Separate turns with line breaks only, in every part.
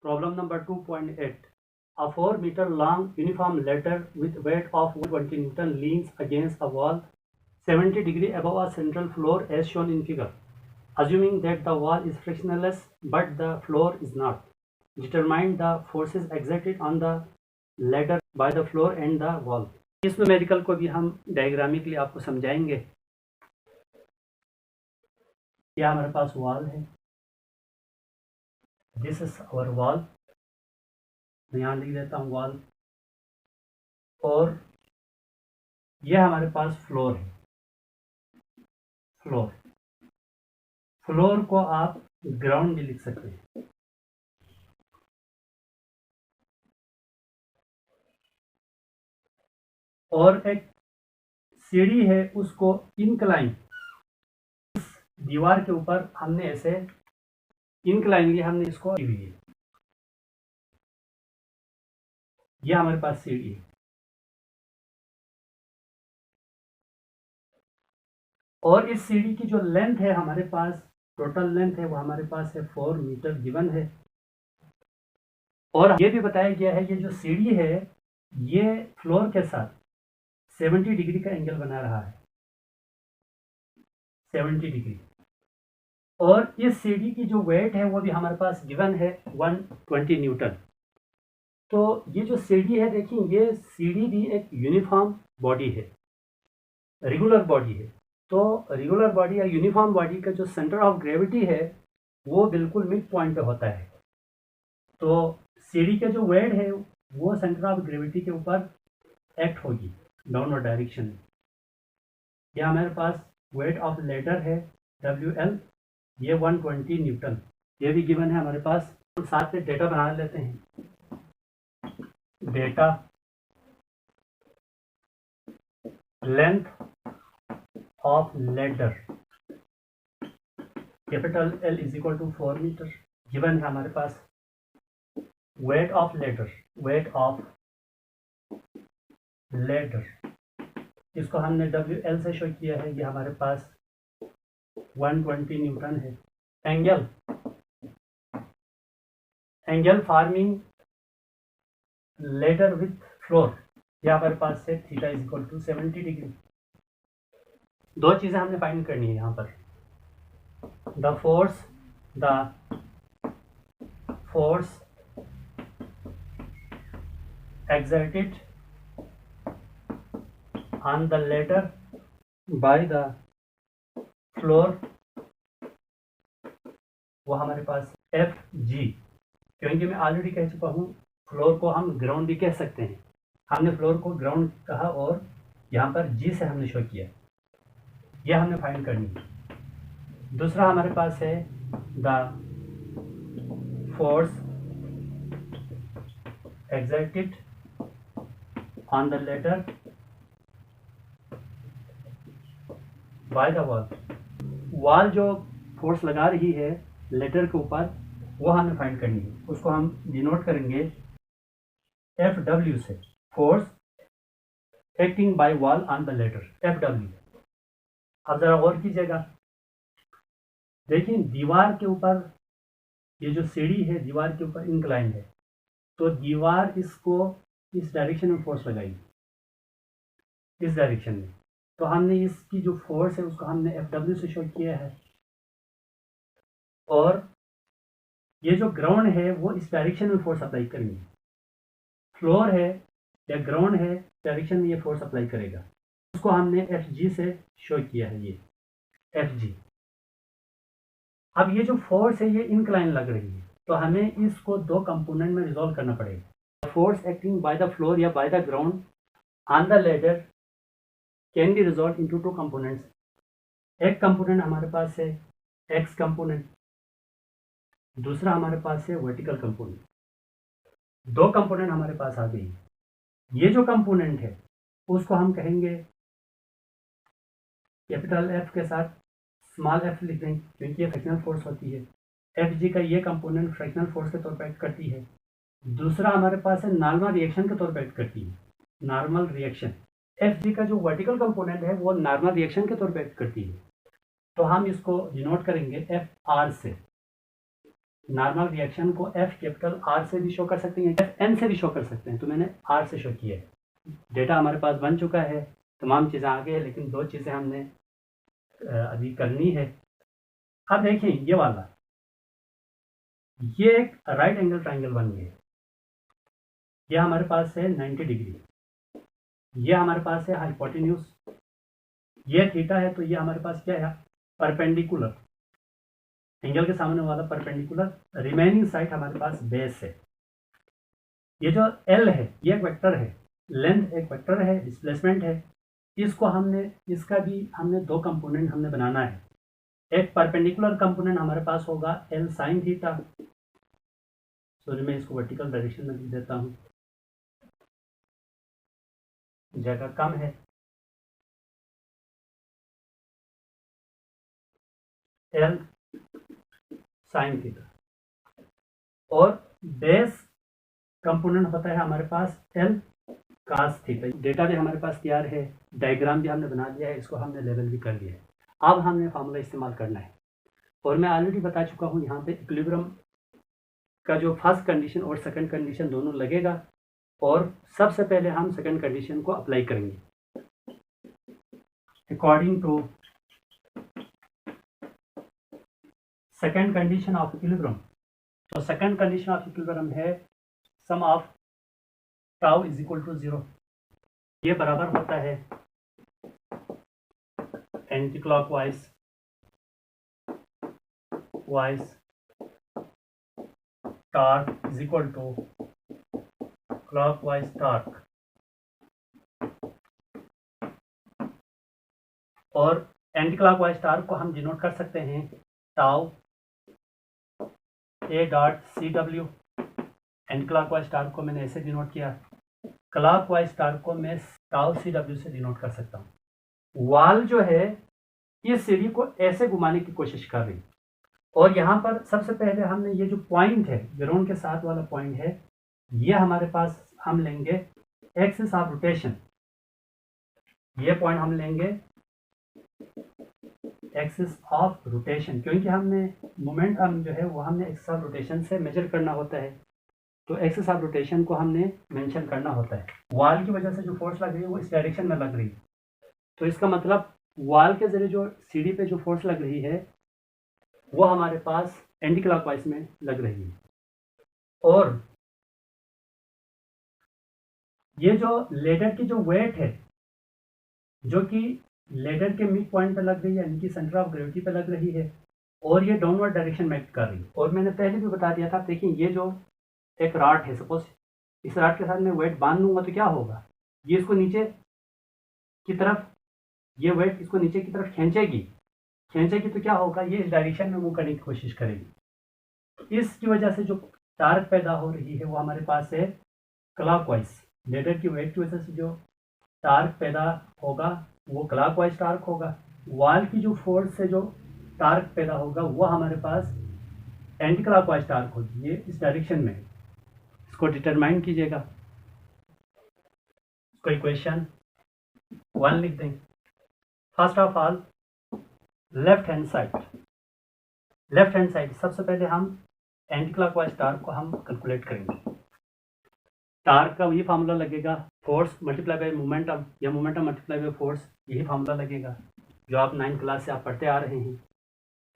Problem number 2.8. A 4-meter long uniform ladder with weight of 120 Newton leans against a wall 70 degrees above a central floor as shown in figure. Assuming that the wall is frictionless but the floor is not, determine the forces exerted on the ladder by the floor and the wall. इस numerical को भी हम डायग्रामिकली आपको समझाएंगे। यह हमारे पास wall है, this is our wall, मैं यहाँ लिख देता हूँ वॉल, और यह हमारे पास फ्लोर है। फ्लोर को आप ग्राउंड भी लिख सकते हैं। और एक सीढ़ी है, उसको इंक्लाइन, दीवार के ऊपर हमने ऐसे इंक्लाइनली हमने इसको दी हुई है। यह हमारे पास सीढ़ी है और इस सीढ़ी की जो लेंथ है हमारे पास, टोटल लेंथ है वो हमारे पास है 4 मीटर गिवन है। और ये भी बताया गया है ये जो सीढ़ी है ये फ्लोर के साथ 70 डिग्री का एंगल बना रहा है, 70 डिग्री। और इस सीढ़ी की जो वेट है वो भी हमारे पास गिवन है 120 न्यूटन। तो ये जो सीढ़ी है, देखिए ये सीढ़ी भी एक यूनिफॉर्म बॉडी है, रेगुलर बॉडी है। तो रेगुलर बॉडी या यूनिफॉर्म बॉडी का जो सेंटर ऑफ ग्रेविटी है वो बिल्कुल मिड पॉइंट पे होता है। तो सीढ़ी का जो वेट है वो सेंटर ऑफ ग्रेविटी के ऊपर एक्ट होगी डाउनवर्ड डायरेक्शन में। यह हमारे पास वेट ऑफ लेडर है WL, ये 120 न्यूटन, ये भी गिवन है हमारे पास। तो साथ में डेटा बना लेते हैं। Data length of ladder capital L is equal to 4 metre, given है हमारे पास। Weight of ladder, weight of ladder, इसको हमने WL से शो किया है, ये हमारे पास 120 न्यूटन है। Angle forming ladder with floor, यह हमारे पास है theta is equal to 70 degree. दो चीजें हमने फाइंड करनी है यहाँ पर। The force exerted on the ladder by the floor, वो हमारे पास FG, क्योंकि मैं ऑलरेडी कह चुका हूँ फ्लोर को हम ग्राउंड भी कह सकते हैं। हमने फ्लोर को ग्राउंड कहा और यहाँ पर G से हमने शो किया, यह हमने फाइंड करनी है। दूसरा हमारे पास है the force exerted on the ladder by the wall, wall जो फोर्स लगा रही है लेडर के ऊपर वो हमें फाइंड करनी है। उसको हम डिनोट करेंगे FW से, force acting bye wall on the ladder, FW। अब जरा गौर कीजिएगा, देखिए दीवार के ऊपर ये जो सीढ़ी है दीवार के ऊपर इंक्लाइन है, तो दीवार इसको इस डायरेक्शन में फोर्स लगाएगी, इस डायरेक्शन में। तो हमने इसकी जो फोर्स है उसको हमने FW से शो किया है। और ये जो ग्राउंड है वो इस डायरेक्शन में फोर्स अप्लाई करेंगे। फ्लोर है या ग्राउंड है, डायरेक्शन में ये फोर्स अप्लाई करेगा, उसको हमने FG से शो किया है, ये FG। अब ये जो फोर्स है ये इंक्लाइन लग रही है, तो हमें इसको दो कंपोनेंट में रिजॉल्व करना पड़ेगा। Force acting by the floor या by the ground on the ladder can be resolve into two components. एक कंपोनेंट हमारे पास है एक्स कंपोनेंट, दूसरा हमारे पास है वर्टिकल कंपोनेंट। दो कंपोनेंट हमारे पास आ गई। ये जो कंपोनेंट है उसको हम कहेंगे कैपिटल F के साथ स्मॉल f लिख दें, क्योंकि ये फ्रैक्शनल फोर्स होती है। FG का ये कंपोनेंट फ्रैक्शनल फोर्स के तौर पर एक्ट करती है। दूसरा हमारे पास है नॉर्मल रिएक्शन के तौर पर एक्ट करती है, नॉर्मल रिएक्शन। FG का जो वर्टिकल कंपोनेंट है वो नॉर्मल रिएक्शन के तौर पर एक्ट करती है। तो हम इसको डिनोट करेंगे FR से, नॉर्मल रिएक्शन को एफ कैपिटल आर से भी शो कर सकते हैं, एफ एन से भी शो कर सकते हैं, तो मैंने आर से शो किया है। डेटा हमारे पास बन चुका है, तमाम चीज़ें आ गई है, लेकिन दो चीज़ें हमने अभी करनी है। अब देखें ये वाला, ये एक राइट एंगल ट्राइंगल बन गया, ये हमारे पास है 90 डिग्री, ये हमारे पास है हाइपोटेन्यूज, ये थीटा है, तो ये हमारे पास क्या है, परपेंडिकुलर, एंगल के सामने वाला परपेंडिकुलर, रिमेनिंग साइड हमारे पास बेस है। ये जो एल है ये एक वेक्टर है, लेंथ एक वेक्टर है, डिस्प्लेसमेंट है, इसको इसका भी हमने दो कंपोनेंट हमने बनाना है। एक परपेंडिकुलर कंपोनेंट हमारे पास होगा एल साइन थीटा, सॉरी मैं इसको वर्टिकल डायरेक्शन में लिख देता हूँ, जगह कम है, एल साइन थीटा, और बेस कंपोनेंट होता है हमारे पास एल कास थीटा। डेटा भी हमारे पास तैयार है, डायग्राम भी हमने बना दिया है, इसको हमने लेवल भी कर लिया है। अब हमने फार्मूला इस्तेमाल करना है, और मैं ऑलरेडी बता चुका हूँ यहाँ पे इक्विलिब्रियम का जो फर्स्ट कंडीशन और सेकंड कंडीशन दोनों लगेगा, और सबसे पहले हम सेकंड कंडीशन को अप्लाई करेंगे। According to second condition of equilibrium, तो सेकंड कंडीशन ऑफ इक्विलिब्रियम है sum of tau is equal to 0, ये बराबर होता है anti clockwise torque is equal to clockwise torque, और एंटी क्लॉकवाइज टार्क को हम डिनोट कर सकते हैं tau A dot C W. Anti clockwise torque को मैंने ऐसे डिनोट किया, क्लॉकवाइज टार्क को मैं टाउ सी डब्ल्यू से डिनोट कर सकता हूँ। वाल जो है इस सीढ़ी को ऐसे घुमाने की कोशिश कर रही, और यहाँ पर सबसे पहले हमने ये जो पॉइंट है ग्राउंड के साथ वाला पॉइंट है, ये हमारे पास हम लेंगे एक्सिस ऑफ रोटेशन, ये पॉइंट हम लेंगे एक्सिस ऑफ रोटेशन, क्योंकि हमने मोमेंटम जो है वो हमने एक्सिस ऑफ रोटेशन से मेजर करना होता है, तो एक्सिस ऑफ रोटेशन को हमने मेंशन करना होता है। वॉल की वजह से जो फोर्स लग रही है वो इस डायरेक्शन में लग रही है, तो इसका मतलब वॉल के जरिए जो सीढ़ी पे जो फोर्स लग रही है वो हमारे पास एंटी क्लॉकवाइज में लग रही है, और ये जो लेडर की जो वेट है जो कि लेडर के मिड पॉइंट पे लग रही है, यानी कि सेंटर ऑफ ग्रेविटी पे लग रही है, और ये डाउनवर्ड डायरेक्शन में एक्ट कर रही है। और मैंने पहले भी बता दिया था, देखिए ये जो एक रॉड है, सपोज इस रॉड के साथ मैं वेट बांध लूंगा तो क्या होगा, ये इसको नीचे की तरफ, ये वेट इसको नीचे की तरफ खींचेगी तो क्या होगा, ये इस डायरेक्शन में मूव करने की कोशिश करेगी। इसकी वजह से जो टार्क पैदा हो रही है वो हमारे पास है क्लॉकवाइज, लेडर की वेट की वजह से जो टार्क पैदा होगा वो क्लॉकवाइज टार्क होगा। वॉल की जो फोर्स से जो टार्क पैदा होगा वो हमारे पास एंटी क्लॉकवाइज टार्क होगी, ये इस डायरेक्शन में। इसको डिटरमाइन कीजिएगा, इसको इक्वेशन 1 लिख दें। First of all left hand side सबसे पहले हम एंटी क्लॉकवाइज टार्क को हम कैलकुलेट करेंगे। टार्क का ये फार्मूला लगेगा फोर्स मल्टीप्लाई बाय मोमेंटम, या मोमेंटम मल्टीप्लाई बाय फोर्स, यही फार्मूला लगेगा जो आप 9th क्लास से आप पढ़ते आ रहे हैं।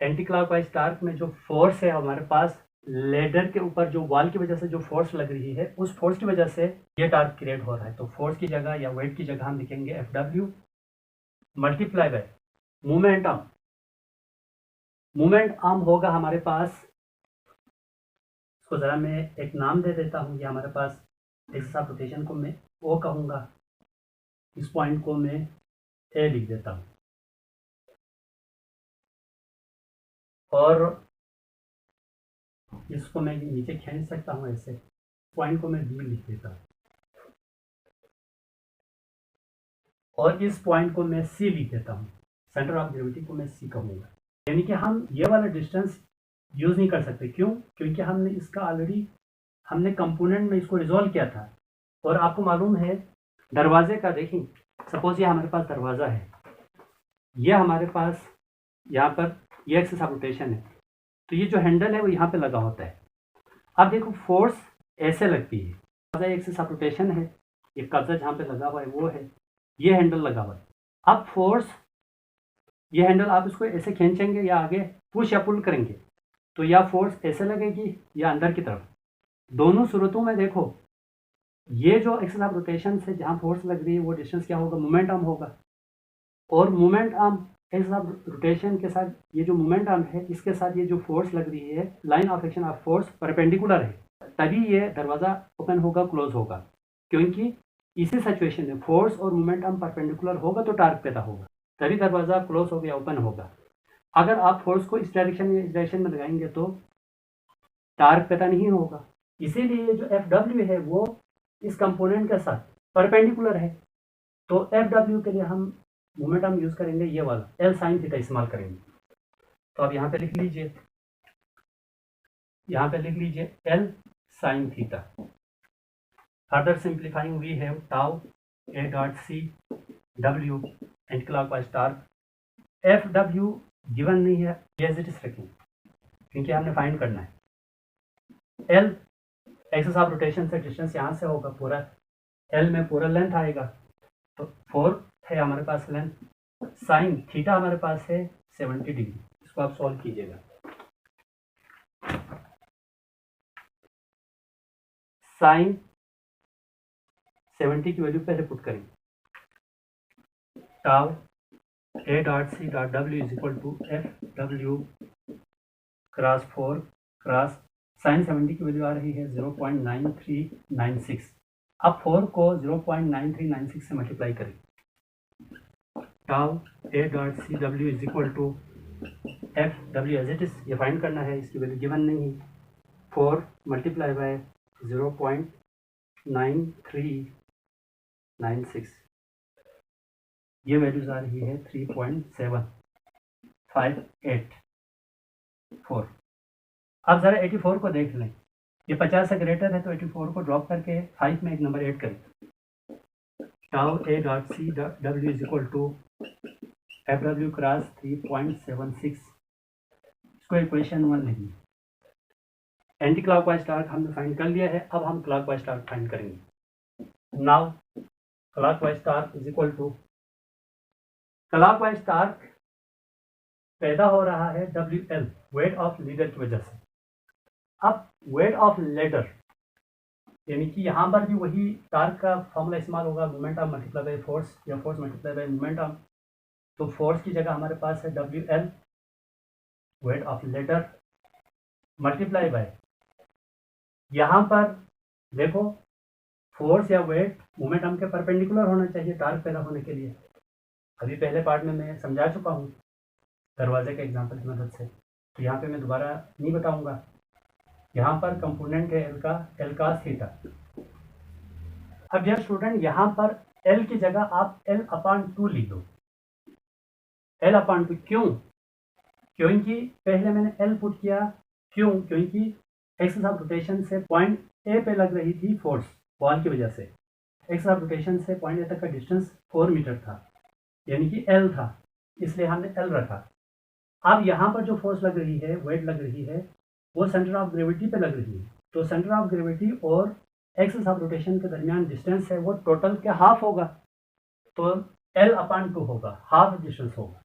एंटी क्लॉकवाइज टार्क में जो फोर्स है हमारे पास लेडर के ऊपर, जो वॉल की वजह से जो फोर्स लग रही है उस फोर्स की वजह से ये टार्क क्रिएट हो रहा है, तो फोर्स की जगह या वेट की जगह हम लिखेंगे FW मल्टीप्लाई बाय मोमेंटम होगा हमारे पास, इसको ज़रा मैं एक नाम दे देता हूँ, ये हमारे पास एक्सिस ऑफ रोटेशन को मैं O कहूँगा, इस पॉइंट को मैं A लिख देता हूँ, और इसको मैं नीचे खींच सकता हूँ ऐसे, पॉइंट को मैं B लिख देता हूँ, और इस पॉइंट को मैं C लिख देता हूँ, सेंटर ऑफ ग्रेविटी को मैं C कहूँगा। यानी कि हम ये वाला डिस्टेंस यूज़ नहीं कर सकते, क्यों? क्योंकि हमने इसका ऑलरेडी हमने कंपोनेंट में इसको रिजॉल्व किया था। और आपको मालूम है दरवाजे का, देखिए सपोज ये हमारे पास दरवाज़ा है, ये हमारे पास यहाँ पर ये एक्सिस ऑफ रोटेशन है, तो तो ये जो हैंडल है वो यहाँ पे लगा होता है। अब देखो फोर्स ऐसे लगती है, एक्सिस ऑफ रोटेशन है, ये कब्जा जहाँ पे लगा हुआ है वो है, ये हैंडल लगा हुआ है। अब फोर्स, ये हैंडल आप इसको ऐसे खींचेंगे या आगे पुश या पुल करेंगे तो या फोर्स ऐसे लगेगी या अंदर की तरफ। दोनों सूरतों में देखो ये जो एक्सिस ऑफ रोटेशन से जहाँ फोर्स लग रही है वो डिस्टेंस क्या होगा, मोमेंट आर्म होगा। और moment arm axis of rotation के साथ ये जो मोमेंट आर्म है इसके साथ ये जो फोर्स लग रही है, line of action of force perpendicular है, तभी ये दरवाज़ा ओपन होगा क्लोज होगा। क्योंकि इसी सिचुएशन में फोर्स और मोमेंट आर्म परपेंडिकुलर होगा तो टार्क पैदा होगा, तभी दरवाज़ा क्लोज हो गया ओपन होगा। अगर आप फोर्स को इस डायरेक्शन या इस डायरेक्शन में लगाएंगे तो टार्क पैदा नहीं होगा। इसीलिए जो Fw है वो इस कंपोनेंट के साथ परपेंडिकुलर है। तो Fw के लिए हम मोमेंट हम यूज करेंगे ये वाला L sin थीटा इस्तेमाल करेंगे। तो आप यहाँ पे लिख लीजिए, यहाँ पे लिख लीजिए L sin theta. Further simplifying we have tau A dot C W anti clockwise torque. Fw given नहीं है, एज इट इज रखेंगे क्योंकि हमने फाइंड करना है। L एक्सिस ऑफ रोटेशन से डिस्टेंस यहाँ से होगा, पूरा L में पूरा लेंथ आएगा, तो 4 है हमारे पास लेंथ। साइन थीटा हमारे पास है 70 डिग्री। इसको आप सॉल्व कीजिएगा। साइन 70 की वैल्यू पहले पुट करेंगे, tau A dot C dot W is equal to Fw cross 4 cross sine 70 की वैल्यू आ रही है 0.9396। अब 4 को 0.9396 से मल्टीप्लाई करें, tau A dot C W is equal to Fw as it is, ये फाइंड करना है, इसकी वैल्यू गिवन नहीं है। 4 मल्टीप्लाई बाय 0.9396, ये वैल्यूज आ रही है 3.7584। अब ज़रा 84 को देख लें, ये 50 से ग्रेटर है तो 84 को ड्रॉप करके 5 में एक नंबर ऐड करें। Tau A dot C dot W is equal to Fw cross 3.76, इसको इक्वेशन 1 लिखिए। एंटी क्लॉकवाइज टार्क हमने फाइंड कर लिया है, अब हम क्लॉकवाइज टार्क फाइंड करेंगे। Now clockwise torque is equal to, clockwise torque पैदा हो रहा है WL वेट ऑफ लीडर की वजह से। अब वेट ऑफ लीडर यानी कि यहाँ पर भी वही टार्क का फॉर्मूला इस्तेमाल होगा, moment arm multiply by force या force multiply by moment arm. तो फोर्स की जगह हमारे पास है WL weight of ladder multiply by, यहाँ पर देखो फोर्स या वेट मोमेंट आर्म के परपेंडिकुलर होना चाहिए टार्क पैदा होने के लिए। अभी पहले पार्ट में मैं समझा चुका हूँ दरवाजे के एग्जांपल की मदद से, तो यहाँ पे मैं दोबारा नहीं बताऊंगा। यहाँ पर कंपोनेंट है L का, L cos थीटा। अब डियर स्टूडेंट यहाँ पर L की जगह आप L/2 लिख दो। L/2 क्यों? क्योंकि पहले मैंने L पुट किया, क्यों? क्योंकि एक्सिस ऑफ रोटेशन से पॉइंट A पे लग रही थी फोर्स वॉल की वजह से। एक्सिस ऑफ रोटेशन से पॉइंट A तक का डिस्टेंस 4 मीटर था, यानी कि L था, इसलिए हमने L रखा। अब यहाँ पर जो फोर्स लग रही है, वेट लग रही है, वो सेंटर ऑफ ग्रेविटी पे लग रही है। तो सेंटर ऑफ ग्रेविटी और एक्सिस ऑफ रोटेशन के दरमियान डिस्टेंस है वो टोटल के हाफ होगा, तो L/2 होगा, हाफ डिस्टेंस होगा।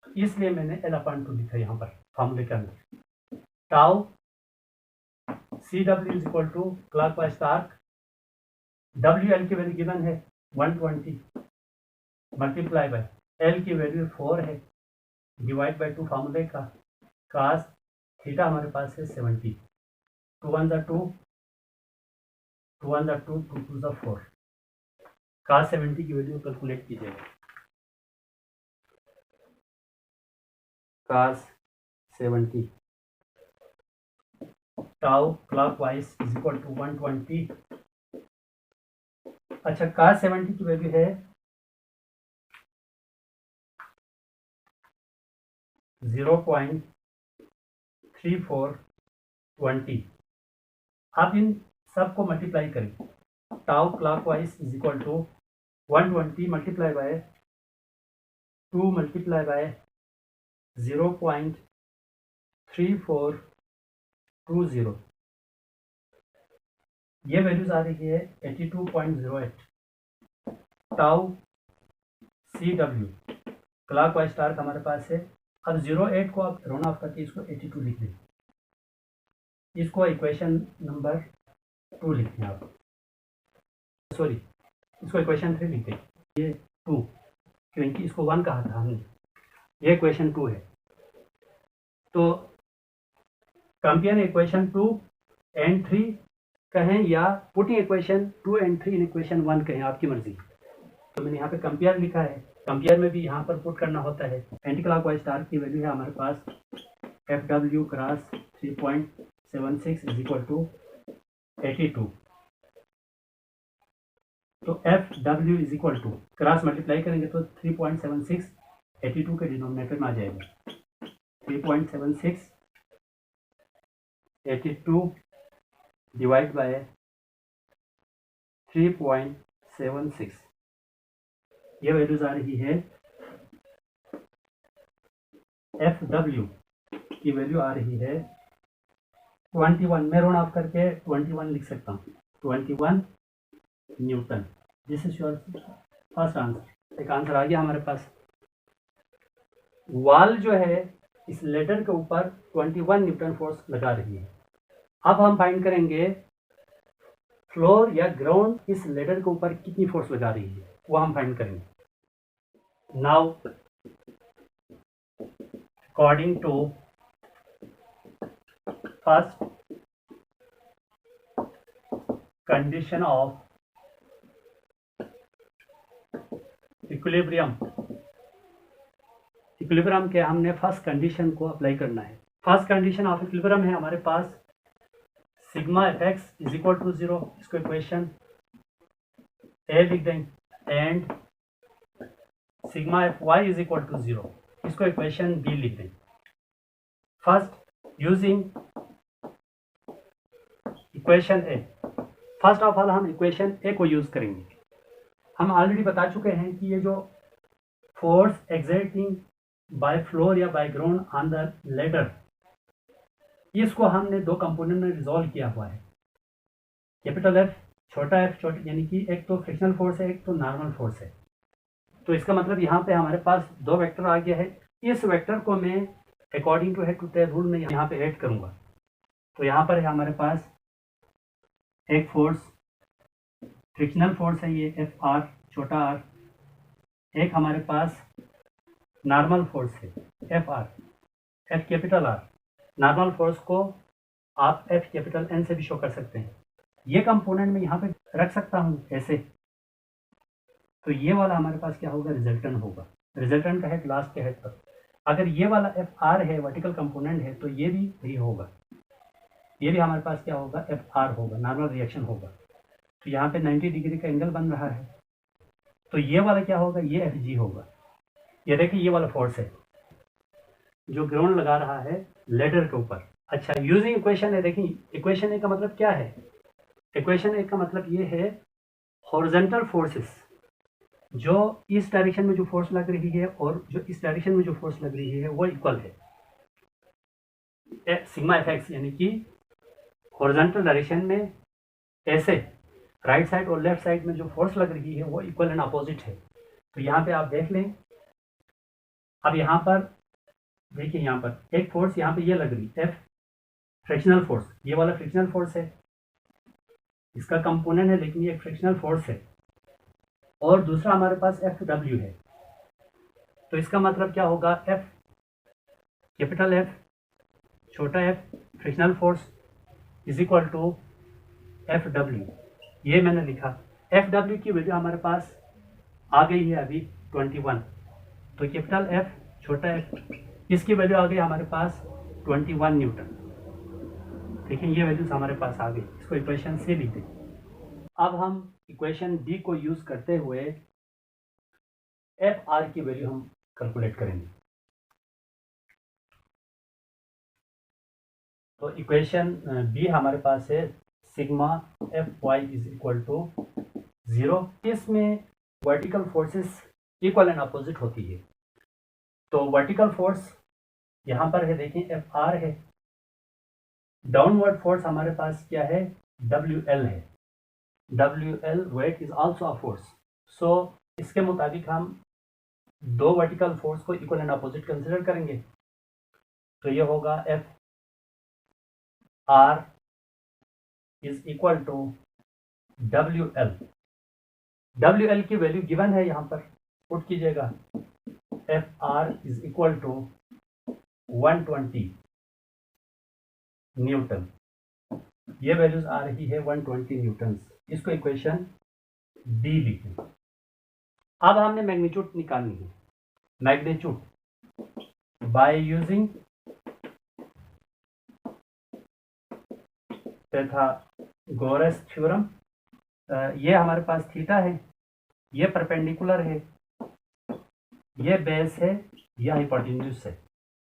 तो इसलिए मैंने L/2 लिखा यहाँ पर फॉर्मूले के अंदर। Tau CW is equal to clockwise torque, WL की वैल्यू गिवन है 120 मल्टीप्लाई बाय L की वैल्यू 4 है, डिवाइड बाय 2 फार्मूले का, कास थीटा हमारे पास है 70, 2 1 2, 2 1 2, 2 2 4, कास 70 की वैल्यू कैलकुलेट कीजिएगा। Cos 70 tau clockwise is equal to 120। अच्छा, कास 70 की वैल्यू है 0.3420। आप इन सब को मल्टीप्लाई करें, tau clockwise is equal to 120 multiply by 2 multiply by 3420, ये वैल्यूज आ रही है 82.08। Tau CW clockwise star हमारे पास है। अब 08 को आप राउंड ऑफ करके इसको 82 लिख दें, इसको इक्वेशन नंबर 2 लिख दें आप, सॉरी इसको इक्वेशन 3 लिख दें, ये 2 क्योंकि इसको 1 कहा था हमने, ये इक्वेशन 2 है। तो कंपेयर इक्वेशन 2 एंड 3 कहें या putting equation 2 and 3 in equation 1 कहें, आपकी मर्जी। तो मैंने यहाँ पे कंपेयर लिखा है, कंपेयर में भी यहाँ पर पुट करना होता है। एंटी क्लॉक वाइज स्टार की वैल्यू है हमारे पास FW cross 3.76 is equal to 82। तो FW is equal to cross multiply करेंगे तो 3.76 82 के डिनोमिनेटर में आ जाएगा। 3.76 82 डिवाइड बाय 3.76, ये वैल्यूज आ रही है। FW की वैल्यू आ रही है 21, मैं राउंड ऑफ करके 21 लिख सकता हूँ, 21 Newton. This is your first answer. एक आंसर आ गया हमारे पास। वॉल जो है इस लेटर के ऊपर 21 न्यूटन फोर्स लगा रही है। अब हम फाइंड करेंगे फ्लोर या ग्राउंड इस लेटर के ऊपर कितनी फोर्स लगा रही है, वो हम फाइंड करेंगे। Now according to first condition of equilibrium, equilibrium के हमने फर्स्ट कंडीशन को अप्लाई करना है। फर्स्ट कंडीशन ऑफ इक्विलिब्रियम है हमारे पास sigma fx is equal to 0, इसको इक्वेशन ए लिख देंगे, and sigma fy is equal to 0, इसको इक्वेशन बी लिख देंगे। First using equation A, first of all हम इक्वेशन ए को यूज करेंगे। हम ऑलरेडी बता चुके हैं कि ये जो फोर्स एक्सर्टिंग बाय फ्लोर या by ground on the ladder, इसको हमने दो कंपोनेंट में रिजॉल्व किया हुआ है। कैपिटल F, छोटा f, छोटा, यानी कि एक तो फ्रिक्शनल फोर्स है, एक तो नॉर्मल फोर्स है। तो इसका मतलब यहाँ पे हमारे पास दो वेक्टर आ गया है। इस वेक्टर को मैं according to head to tail rule में यहाँ पे ऐड करूँगा। तो यहाँ पर है हमारे पास एक फोर्स, फ्रिक्शनल फोर्स है ये FR, छोटा r, एक हमारे पास नॉर्मल फोर्स है FR, F capital R। Normal force को आप F कैपिटल N से भी शो कर सकते हैं। ये कंपोनेंट मैं यहाँ पे रख सकता हूँ ऐसे। तो ये वाला हमारे पास क्या होगा, रिजल्टेंट होगा। रिजल्टेंट का हेड लास्ट के हेड पर। अगर ये वाला FR है, वर्टिकल कंपोनेंट है, तो ये भी होगा। ये भी हमारे पास क्या होगा, FR होगा, नॉर्मल रिएक्शन होगा। तो यहाँ पे 90 डिग्री का एंगल बन रहा है। तो ये वाला क्या होगा, ये FG होगा। ये देखिए ये वाला फोर्स है जो ग्राउंड लगा रहा है लेडर के ऊपर। अच्छा, यूजिंग इक्वेशन है, देखिए इक्वेशन ए का मतलब क्या है। इक्वेशन ए का मतलब ये है हॉरिजॉन्टल फोर्सेस, जो इस डायरेक्शन में जो फोर्स लग रही है और जो इस डायरेक्शन में जो फोर्स लग रही है वो इक्वल है। सिग्मा एफएक्स यानी कि हॉरिजॉन्टल डायरेक्शन में ऐसे राइट साइड और लेफ्ट साइड में जो फोर्स लग रही है वो इक्वल एंड अपोजिट है। तो यहाँ पे आप देख लें। अब यहाँ पर देखिए, यहाँ पर एक फोर्स यहाँ पे ये लग रही F फ्रिक्शनल फोर्स, ये वाला फ्रिक्शनल फोर्स है, इसका कंपोनेंट है, लेकिन ये एक फ्रिक्शनल फोर्स है। और दूसरा हमारे पास FW है। तो इसका मतलब क्या होगा, F कैपिटल F, छोटा f, frictional force is equal to FW। ये मैंने लिखा। FW की वैल्यू हमारे पास आ गई है अभी 21। तो कैपिटल F, छोटा f, इसकी वैल्यू आ गई हमारे पास 21 न्यूटन। देखिए ये वैल्यूज हमारे पास आ गई। इसको इक्वेशन से लिख दें। अब हम इक्वेशन डी को यूज करते हुए FR की वैल्यू हम कैलकुलेट करेंगे। तो इक्वेशन बी हमारे पास है sigma FY is equal to 0। इसमें vertical forces equal and opposite होती है। तो वर्टिकल फोर्स यहाँ पर है देखें एफ आर है, डाउनवर्ड फोर्स हमारे पास क्या है, डब्ल्यू एल है, W L weight is also a force. So इसके मुताबिक हम दो वर्टिकल फोर्स को इक्वल एंड अपोजिट कंसिडर करेंगे। तो ये होगा F R is equal to W L. W L की वैल्यू गिवन है, यहाँ पर पुट कीजिएगा, F R is equal to 120 newton. ये वैल्यूज आ रही है 120 न्यूटन। इसको इक्वेशन डी लिखें। अब हमने मैग्नीट्यूड निकालनी है। Magnitude by using Pythagoras theorem. ये हमारे पास थीटा है, ये परपेंडिकुलर है, ये बेस है, यह हाइपोटेन्यूज है।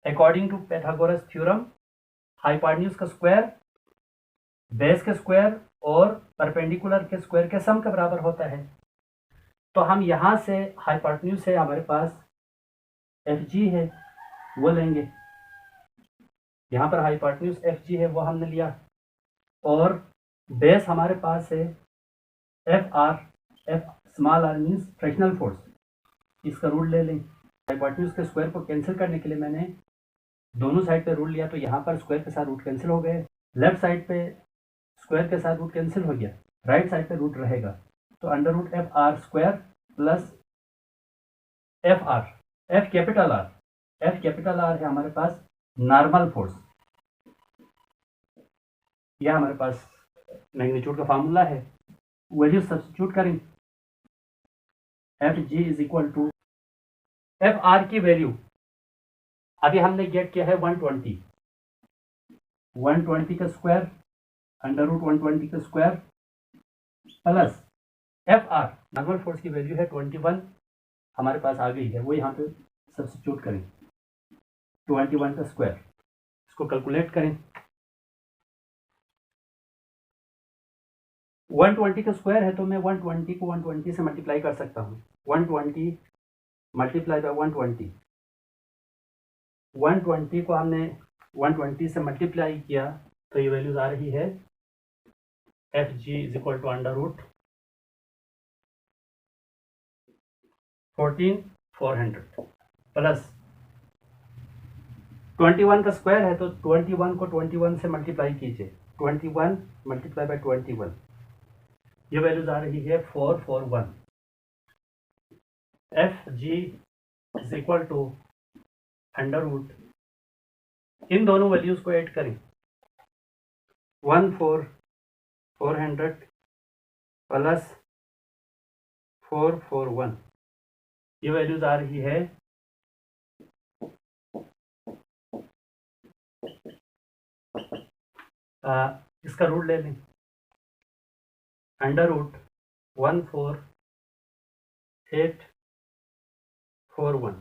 According to Pythagoras theorem hypotenuse का स्क्वायर बेस के स्क्वायर और परपेंडिकुलर के स्क्वायर के सम के बराबर होता है। तो हम यहाँ से हाइपोटेन्यूज से हमारे पास एफ जी है वो लेंगे, यहाँ पर हाइपोटेन्यूज एफ जी है वो हमने लिया, और बेस हमारे पास है F R. F small R means fractional force, इसका रूट ले लें। हाइपोटेन्यूज के स्क्वायर को कैंसिल करने के लिए मैंने दोनों साइड पे रूट लिया, तो यहाँ पर स्क्वायर के साथ रूट कैंसिल हो गए, लेफ्ट साइड पे स्क्वायर के साथ रूट कैंसिल हो गया, राइट साइड पे रूट रहेगा। तो under root F R square plus F R, F capital R है हमारे पास नॉर्मल फोर्स। यह हमारे पास मैग्नीट्यूड का फार्मूला है। वैल्यू सब्स्टिट्यूट करें, F G is equal to F R की वैल्यू अभी हमने गेट किया है 120 का स्क्वायर अंडर रूट 120 का square plus F are normal force की वैल्यू है 21 हमारे पास आ गई है, वो यहाँ पे सब्स्टिट्यूट करें 21 का स्क्वायर, इसको कैलकुलेट करें। 120 का स्क्वायर है तो मैं 120 को 120 से मल्टीप्लाई कर सकता हूँ। 120 मल्टीप्लाई बाय 120 को हमने 120 से मल्टीप्लाई किया तो ये वैल्यूज आ रही है F G is equal to under root 14,400 plus 21 का स्क्वायर है तो 21 को 21 से मल्टीप्लाई कीजिए, 21 मल्टीप्लाई बाय 21, ये वैल्यूज आ रही है 441। F G is equal to under root, इन दोनों वैल्यूज को ऐड करें, 14,400 प्लस 441, ये वैल्यूज आ रही है इसका रूट ले लें, अंडर रूट 14,841,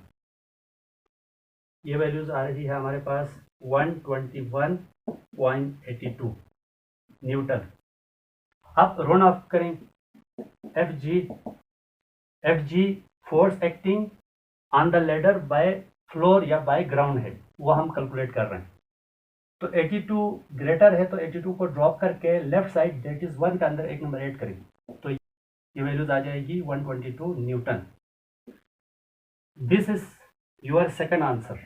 ये वैल्यूज आ रही है हमारे पास 121.82 न्यूटन। अब रोन ऑफ करें, F ji force acting on the ladder bye floor या बाय ग्राउंड है, वो हम कैलकुलेट कर रहे हैं। तो 82 ग्रेटर है तो 82 को ड्रॉप करके लेफ्ट साइड दैट इज 1 के अंदर एक नंबर ऐड करेंगे तो ये वैल्यूज आ जाएगी 122 Newton. This is your second answer.